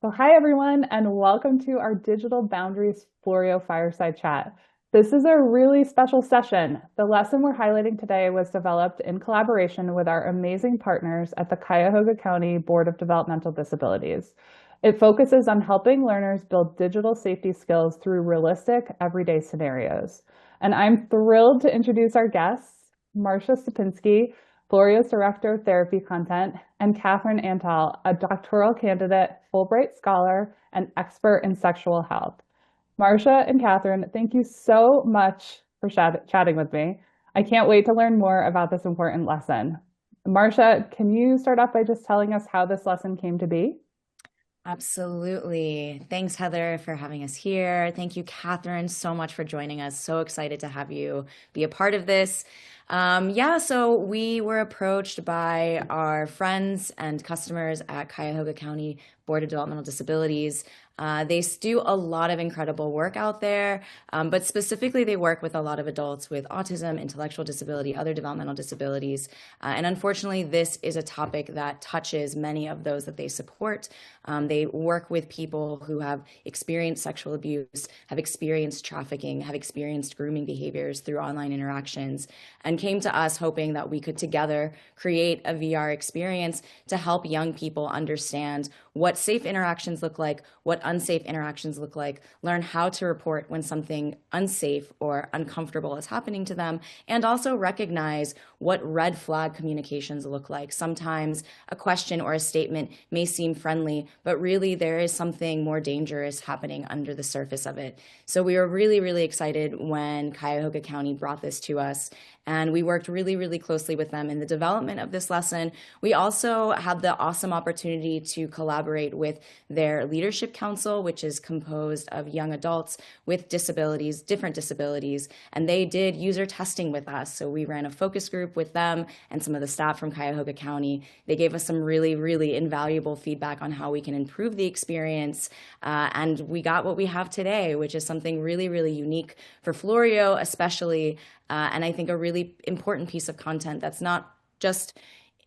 So, hi everyone, and welcome to our Digital Boundaries Floreo Fireside Chat. This is a really special session. The lesson we're highlighting today was developed in collaboration with our amazing partners at the Cuyahoga County Board of Developmental Disabilities. It focuses on helping learners build digital safety skills through realistic, everyday scenarios. And I'm thrilled to introduce our guests, Marsha Stepensky, Floreo's Director of Therapy Content, and Katherine Antall, a doctoral candidate, Fulbright scholar, and expert in sexual health. Marsha and Katherine, thank you so much for chatting with me. I can't wait to learn more about this important lesson. Marsha, can you start off by just telling us how this lesson came to be? Absolutely. Thanks, Heather, for having us here. Thank you, Catherine, so much for joining us. So excited to have you be a part of this. So we were approached by our friends and customers at Cuyahoga County Board of Developmental Disabilities. They do a lot of incredible work out there, but specifically, they work with a lot of adults with autism, intellectual disability, other developmental disabilities. And unfortunately, this is a topic that touches many of those that they support. They work with people who have experienced sexual abuse, have experienced trafficking, have experienced grooming behaviors through online interactions, and came to us hoping that we could together create a VR experience to help young people understand what safe interactions look like, what unsafe interactions look like, learn how to report when something unsafe or uncomfortable is happening to them, and also recognize what red flag communications look like. Sometimes a question or a statement may seem friendly, but really there is something more dangerous happening under the surface of it. So we were really, really excited when Cuyahoga County brought this to us. And we worked really, really closely with them in the development of this lesson. We also had the awesome opportunity to collaborate with their leadership council, which is composed of young adults with disabilities, different disabilities. And they did user testing with us. So we ran a focus group with them and some of the staff from Cuyahoga County. They gave us some really, really invaluable feedback on how we can improve the experience. And we got what we have today, which is something really, really unique for Floreo, especially. And I think a really important piece of content that's not just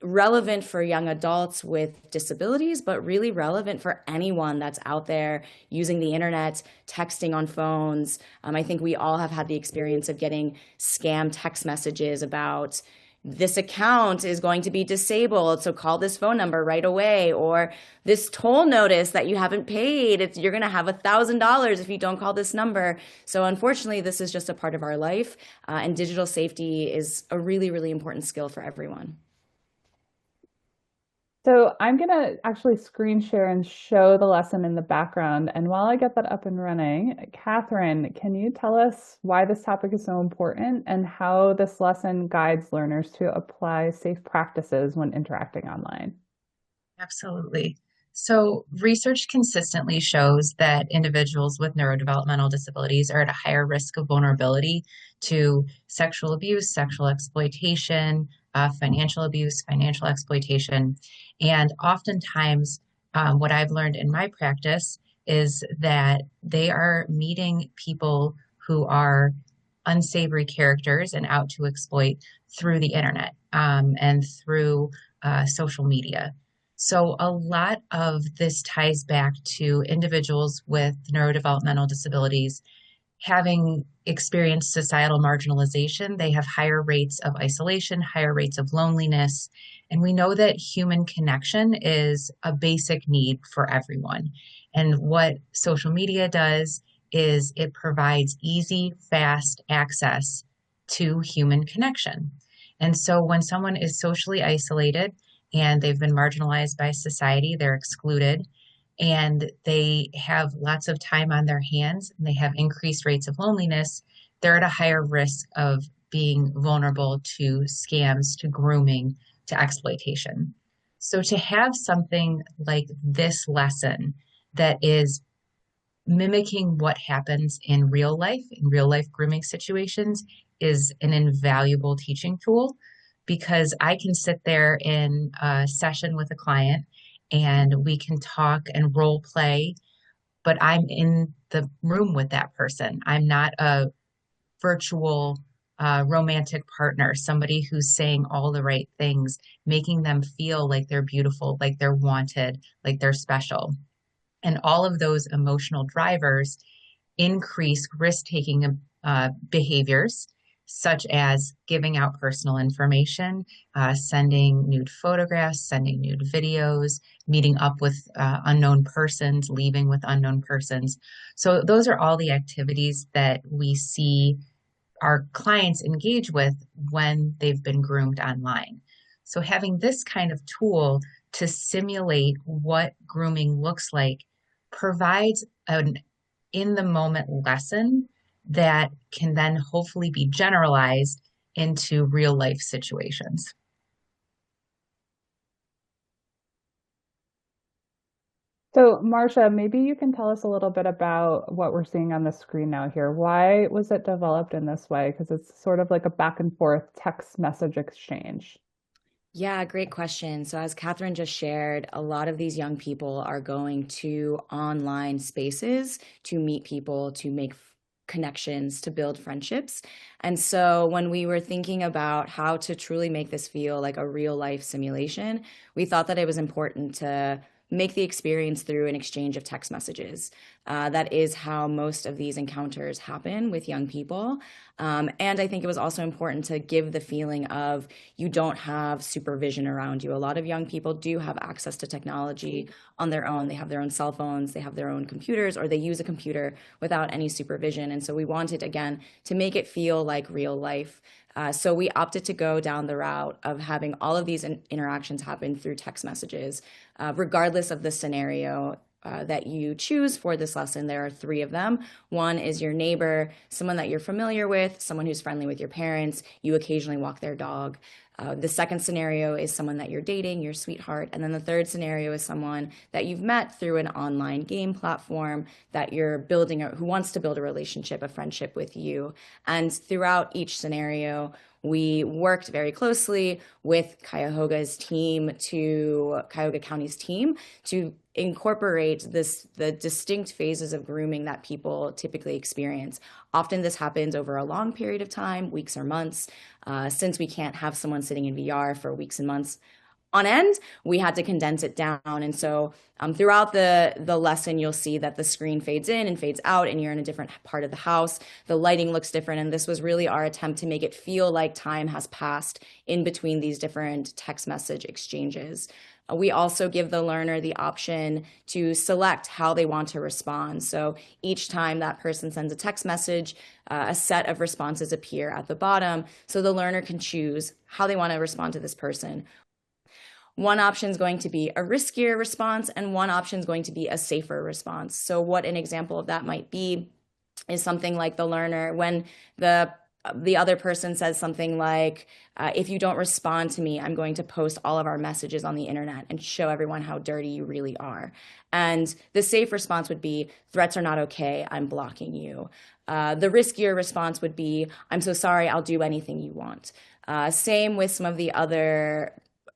relevant for young adults with disabilities, but really relevant for anyone that's out there using the internet, texting on phones. I think we all have had the experience of getting scam text messages about this account is going to be disabled, so call this phone number right away, or this toll notice that you haven't paid, you're going to have $1,000 if you don't call this number. So unfortunately, this is just a part of our life, and digital safety is a really, really important skill for everyone. So I'm going to actually screen share and show the lesson in the background. And while I get that up and running, Katherine, can you tell us why this topic is so important and how this lesson guides learners to apply safe practices when interacting online? Absolutely. So, research consistently shows that individuals with neurodevelopmental disabilities are at a higher risk of vulnerability to sexual abuse, sexual exploitation, financial abuse, financial exploitation. And oftentimes, what I've learned in my practice is that they are meeting people who are unsavory characters and out to exploit through the internet and through social media. So, a lot of this ties back to individuals with neurodevelopmental disabilities having experienced societal marginalization. They have higher rates of isolation, higher rates of loneliness. And we know that human connection is a basic need for everyone. And what social media does is it provides easy, fast access to human connection. And so, when someone is socially isolated, and they've been marginalized by society, they're excluded, and they have lots of time on their hands, and they have increased rates of loneliness, they're at a higher risk of being vulnerable to scams, to grooming, to exploitation. So to have something like this lesson that is mimicking what happens in real life grooming situations, is an invaluable teaching tool because I can sit there in a session with a client and we can talk and role play, but I'm in the room with that person. I'm not a virtual romantic partner, somebody who's saying all the right things, making them feel like they're beautiful, like they're wanted, like they're special. And all of those emotional drivers increase risk-taking behaviors, such as giving out personal information, sending nude photographs, sending nude videos, meeting up with unknown persons, leaving with unknown persons. So those are all the activities that we see our clients engage with when they've been groomed online. So having this kind of tool to simulate what grooming looks like provides an in the moment lesson that can then hopefully be generalized into real life situations. So, Marsha, maybe you can tell us a little bit about what we're seeing on the screen now here. Why was it developed in this way? Because it's sort of like a back and forth text message exchange. Yeah, great question. So, as Catherine just shared, a lot of these young people are going to online spaces to meet people, to make connections, to build friendships. And so, when we were thinking about how to truly make this feel like a real life simulation, we thought that it was important to make the experience through an exchange of text messages. That is how most of these encounters happen with young people. And I think it was also important to give the feeling of you don't have supervision around you. A lot of young people do have access to technology on their own. They have their own cell phones, they have their own computers, or they use a computer without any supervision. And so we wanted, again, to make it feel like real life. So we opted to go down the route of having all of these interactions happen through text messages, regardless of the scenario that you choose for this lesson. There are three of them. One is your neighbor, someone that you're familiar with, someone who's friendly with your parents. You occasionally walk their dog. The second scenario is someone that you're dating, your sweetheart. And then the third scenario is someone that you've met through an online game platform that you're building, who wants to build a relationship, a friendship with you. And throughout each scenario, we worked very closely with Cuyahoga County's team to incorporate the distinct phases of grooming that people typically experience. Often this happens over a long period of time, weeks or months. Since we can't have someone sitting in VR for weeks and months on end, we had to condense it down. And so throughout the lesson, you'll see that the screen fades in and fades out, and you're in a different part of the house. The lighting looks different. And this was really our attempt to make it feel like time has passed in between these different text message exchanges. We also give the learner the option to select how they want to respond. So each time that person sends a text message, a set of responses appear at the bottom. So the learner can choose how they want to respond to this person. One option is going to be a riskier response, and one option is going to be a safer response. So what an example of that might be is something like the learner, when the other person says something like, if you don't respond to me, I'm going to post all of our messages on the internet and show everyone how dirty you really are. And the safe response would be, threats are not okay, I'm blocking you. The riskier response would be, I'm so sorry, I'll do anything you want. Same with some of the other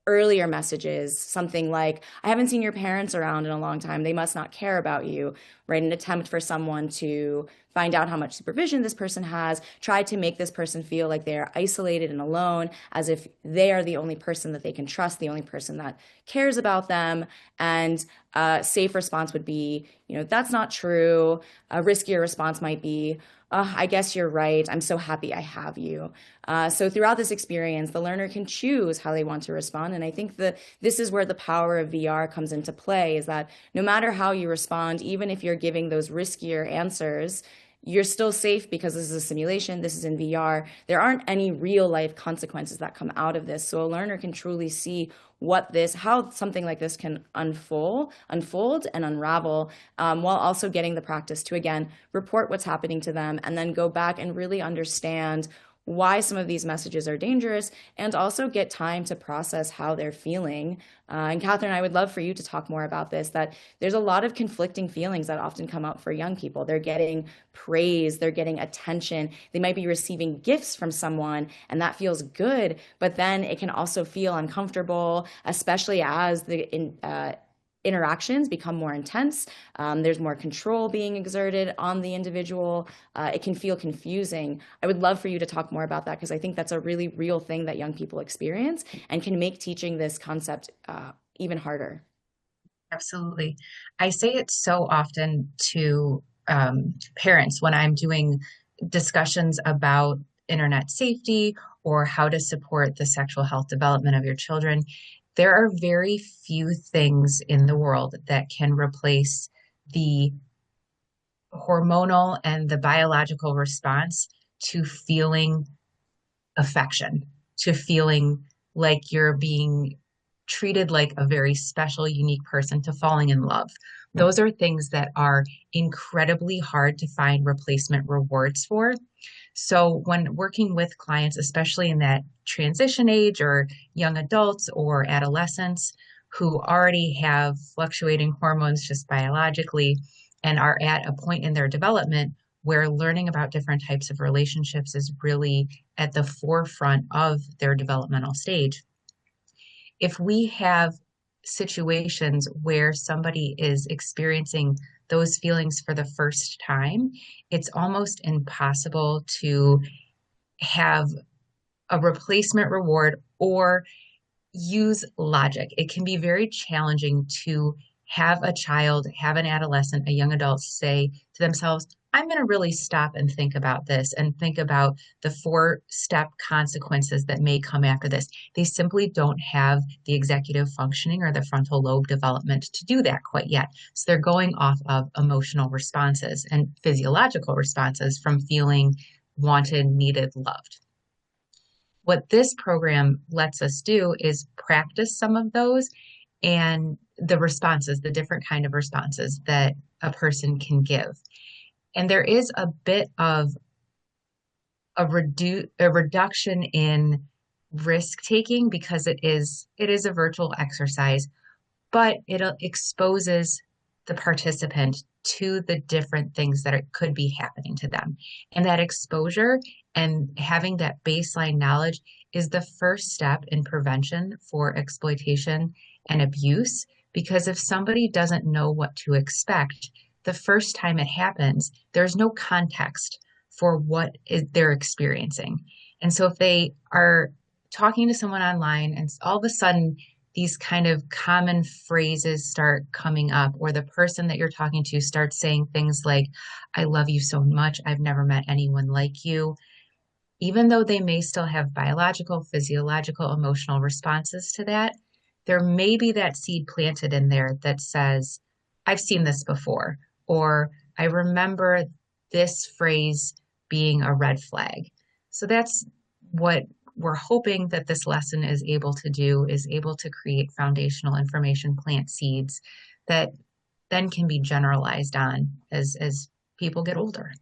earlier messages, something like, I haven't seen your parents around in a long time, they must not care about you, right? An attempt for someone to find out how much supervision this person has, try to make this person feel like they're isolated and alone, as if they are the only person that they can trust, the only person that cares about them. And a safe response would be, that's not true. A riskier response might be, I guess you're right. I'm so happy I have you. So throughout this experience, the learner can choose how they want to respond. And I think that this is where the power of VR comes into play, is that no matter how you respond, even if you're giving those riskier answers, you're still safe because this is a simulation, this is in VR. There aren't any real life consequences that come out of this. So a learner can truly see how something like this can unfold and unravel, while also getting the practice to, again, report what's happening to them and then go back and really understand why some of these messages are dangerous, and also get time to process how they're feeling. And Catherine, I would love for you to talk more about this, that there's a lot of conflicting feelings that often come up for young people. They're getting praise, they're getting attention, they might be receiving gifts from someone, and that feels good, but then it can also feel uncomfortable, especially as the interactions become more intense. There's more control being exerted on the individual. It can feel confusing. I would love for you to talk more about that, because I think that's a really real thing that young people experience and can make teaching this concept even harder. Absolutely. I say it so often to parents when I'm doing discussions about internet safety or how to support the sexual health development of your children. There are very few things in the world that can replace the hormonal and the biological response to feeling affection, to feeling like you're being treated like a very special, unique person, to falling in love. Those are things that are incredibly hard to find replacement rewards for. So, when working with clients, especially in that transition age or young adults or adolescents who already have fluctuating hormones just biologically and are at a point in their development where learning about different types of relationships is really at the forefront of their developmental stage. If we have situations where somebody is experiencing those feelings for the first time, it's almost impossible to have a replacement reward or use logic. It can be very challenging to have a child, have an adolescent, a young adult say to themselves, I'm going to really stop and think about this and think about the four-step consequences that may come after this. They simply don't have the executive functioning or the frontal lobe development to do that quite yet. So they're going off of emotional responses and physiological responses from feeling wanted, needed, loved. What this program lets us do is practice some of those and the responses, the different kind of responses that a person can give. And there is a bit of a reduction in risk taking because it is a virtual exercise, but it exposes the participant to the different things that could be happening to them. And that exposure and having that baseline knowledge is the first step in prevention for exploitation and abuse. Because if somebody doesn't know what to expect, the first time it happens, there's no context for what they're experiencing. And so if they are talking to someone online and all of a sudden these kind of common phrases start coming up, or the person that you're talking to starts saying things like, I love you so much. I've never met anyone like you. Even though they may still have biological, physiological, emotional responses to that, there may be that seed planted in there that says, I've seen this before, or I remember this phrase being a red flag. So that's what we're hoping that this lesson is able to do, is able to create foundational information, plant seeds that then can be generalized on as people get older.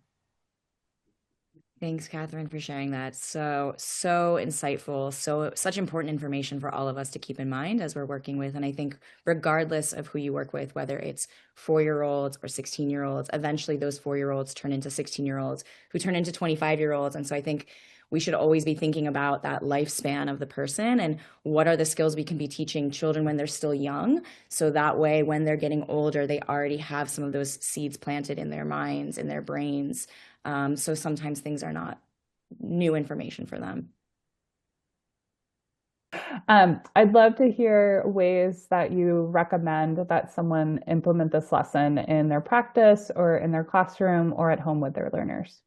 Thanks, Catherine, for sharing that. So insightful. Such important information for all of us to keep in mind as we're working with. And I think regardless of who you work with, whether it's 4-year-olds or 16-year-olds, eventually those 4-year-olds turn into 16-year-olds who turn into 25-year-olds. And so I think we should always be thinking about that lifespan of the person and what are the skills we can be teaching children when they're still young. So that way, when they're getting older, they already have some of those seeds planted in their minds, in their brains. So sometimes things are not new information for them. I'd love to hear ways that you recommend that someone implement this lesson in their practice or in their classroom or at home with their learners.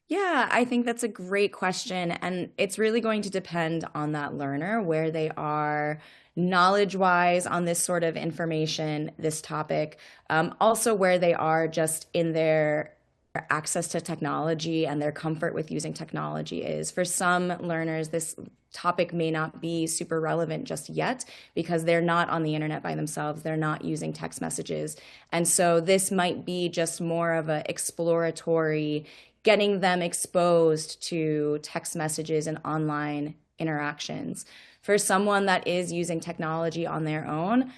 Yeah, I think that's a great question. And it's really going to depend on that learner, where they are knowledge-wise on this sort of information, this topic. Also where they are just in their access to technology and their comfort with using technology is. For some learners, this topic may not be super relevant just yet because they're not on the internet by themselves. They're not using text messages. And so this might be just more of an exploratory, getting them exposed to text messages and online interactions. For someone that is using technology on their own,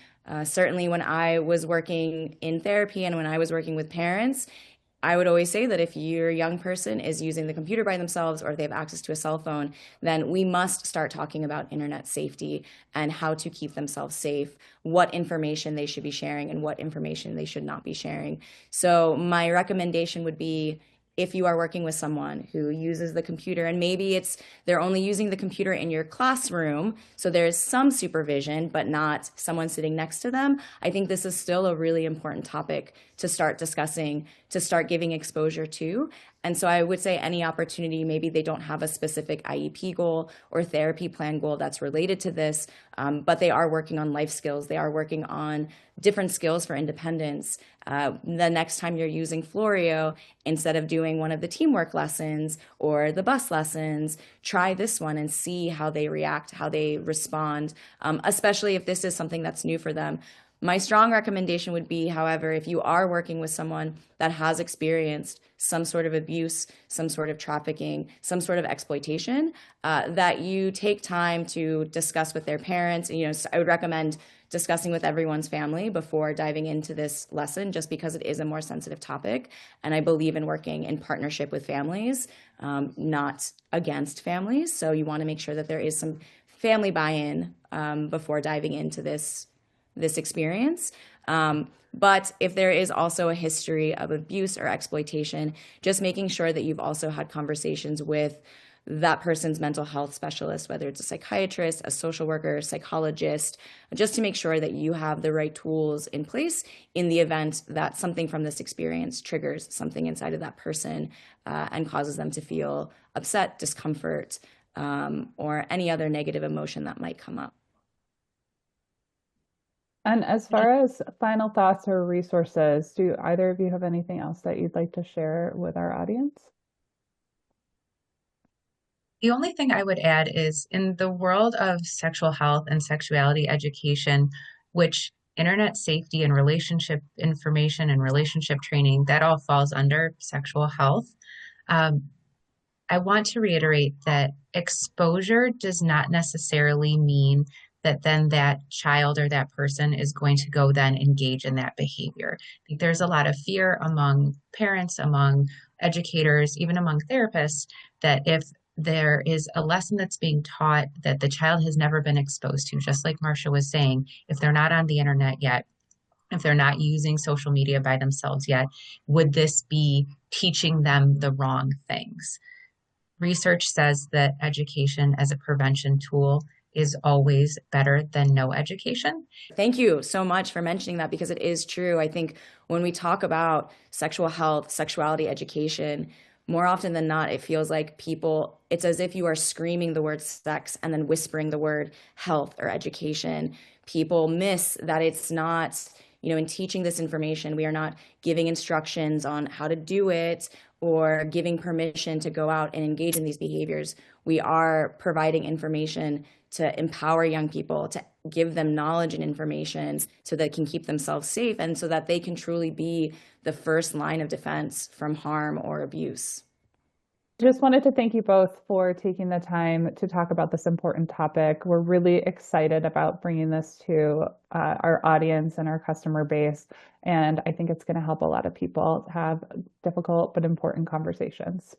certainly when I was working in therapy and when I was working with parents, I would always say that if your young person is using the computer by themselves or if they have access to a cell phone, then we must start talking about internet safety and how to keep themselves safe, what information they should be sharing and what information they should not be sharing. So my recommendation would be if you are working with someone who uses the computer, and maybe they're only using the computer in your classroom, so there's some supervision, but not someone sitting next to them, I think this is still a really important topic to start discussing, to start giving exposure to. And so I would say any opportunity, maybe they don't have a specific IEP goal or therapy plan goal that's related to this, but they are working on life skills. They are working on different skills for independence. The next time you're using Floreo, instead of doing one of the teamwork lessons or the bus lessons, try this one and see how they react, how they respond, especially if this is something that's new for them. My strong recommendation would be, however, if you are working with someone that has experienced some sort of abuse, some sort of trafficking, some sort of exploitation, that you take time to discuss with their parents. You know, I would recommend discussing with everyone's family before diving into this lesson, just because it is a more sensitive topic. And I believe in working in partnership with families, not against families. So you want to make sure that there is some family buy-in before diving into this experience. But if there is also a history of abuse or exploitation, just making sure that you've also had conversations with that person's mental health specialist, whether it's a psychiatrist, a social worker, psychologist, just to make sure that you have the right tools in place in the event that something from this experience triggers something inside of that person and causes them to feel upset, discomfort, or any other negative emotion that might come up. And as far as final thoughts or resources, do either of you have anything else that you'd like to share with our audience? The only thing I would add is in the world of sexual health and sexuality education, which internet safety and relationship information and relationship training, that all falls under sexual health. I want to reiterate that exposure does not necessarily mean that then that child or that person is going to go then engage in that behavior. I think there's a lot of fear among parents, among educators, even among therapists, that if there is a lesson that's being taught that the child has never been exposed to, just like Marsha was saying, if they're not on the internet yet, if they're not using social media by themselves yet, would this be teaching them the wrong things? Research says that education as a prevention tool is always better than no education. Thank you so much for mentioning that, because it is true. I think when we talk about sexual health, sexuality education, more often than not, it feels like it's as if you are screaming the word sex and then whispering the word health or education. People miss that it's not, in teaching this information, we are not giving instructions on how to do it or giving permission to go out and engage in these behaviors. We are providing information to empower young people, to give them knowledge and information so they can keep themselves safe and so that they can truly be the first line of defense from harm or abuse. Just wanted to thank you both for taking the time to talk about this important topic. We're really excited about bringing this to our audience and our customer base, and I think it's going to help a lot of people have difficult but important conversations.